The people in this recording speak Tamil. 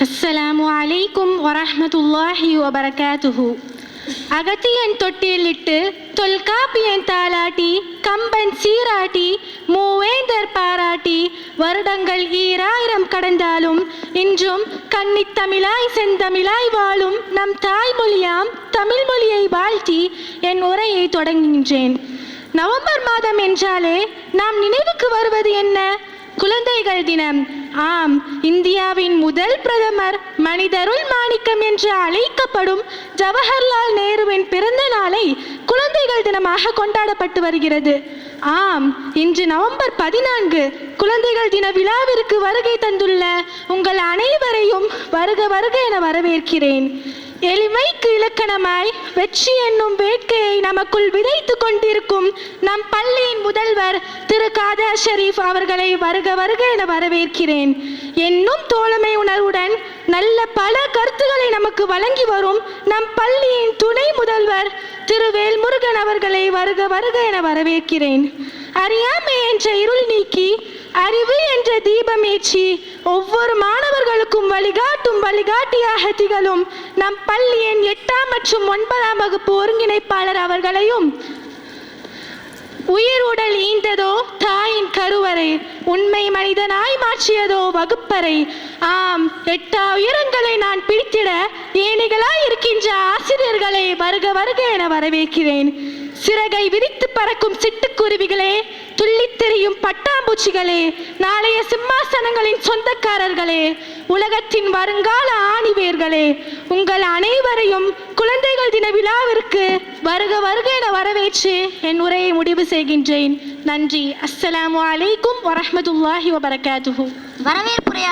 அஸ்ஸலாமு அலைக்கும் வரஹ்மத்துல்லாஹி வபரகாத்துஹு. அகத்தியன் தொட்டிலிட்டு தொல்காப்பியன் தாலாட்டி கம்பன் சீராட்டி மூவேந்தர் பாராட்டி வருடங்கள் 2000 கடந்தாலும் இன்றும் கன்னித்தமிழாய் செந்தமிழாய் வாழும் நம் தாய்மொழியாம் தமிழ் மொழியை வாழ்த்தி என் உரையை தொடங்குகின்றேன். நவம்பர் மாதம் என்றாலே நாம் நினைவுக்கு வருவது என்ன? குழந்தைகள் தினம். ஆம், இந்தியாவின் முதல் பிரதமர் மனிதருள் மாணிக்கம் என்று அழைக்கப்படும் ஜவஹர்லால் நேருவின் பிறந்த நாளை குழந்தைகள் தினமாக கொண்டாடப்பட்டு வருகிறது. ஆம், இன்று நவம்பர் 14 குழந்தைகள் தின விழாவிற்கு வருகை தந்துள்ள உங்கள் அனைவரையும் வருக வருக என வரவேற்கிறேன். எளிமைக்கு இலக்கணமாய் வெற்றி என்னும் வேட்கையை நமக்குள் விதைத்து கொண்டிருக்கும் நம் பள்ளியின் முதல்வர் திரு காதர் ஷரீஃப் அவர்களை வருக வருக என வரவேற்கிறேன். என்னும் தோழமை உணர்வுடன் நல்ல பல கருத்துக்களை நமக்கு வழங்கி வரும் நம் பள்ளியின் துணை முதல்வர் திரு வேல்முருகன் அவர்களை வருக வருக என வரவேற்கிறேன். அறியாமை என்ற இருள் நீக்கி அறிவு என்ற தீபம் ஏற்றி ஒவ்வொரு மாணவர்களுக்கும் வழிகாட்டும் வழிகாட்டியாக திகழும் நம் பள்ளியின் 8ஆம் மற்றும் 9ஆம் வகுப்பு ஒருங்கிணைப்பாளர் அவர்களையும், உயிர் உடல் ஈந்ததோ தாயின் கருவறை, உண்மை மனிதனாய் மாற்றியதோ வகுப்பறை. ஆம், 8 உயரங்களை நான் பிடித்திட ஏணிகளாய் இருக்கின்ற ஆசிரியர்களை வருக வருக என வரவேற்கிறேன். சிறகை விரித்து பறக்கும் சிட்டுக்குருவிகளே, துள்ளித் தெரியும் பட்டாம்பூச்சிகளே, நாளைய சிம்மாசனங்களின் சொந்தக்காரர்களே, உலகத்தின் வருங்கால ஆணிவேர்களே, உங்கள் அனைவரையும் குழந்தைகள் தின விழாவிற்கு வருக வருக என வரவேற்று என் உரையை முடிவு செய்கின்றேன். நன்றி. அஸ்ஸலாமு அலைக்கும் வரஹ்மத்துல்லாஹி வபரகாத்துஹு. வரவேற்புரையாற்ற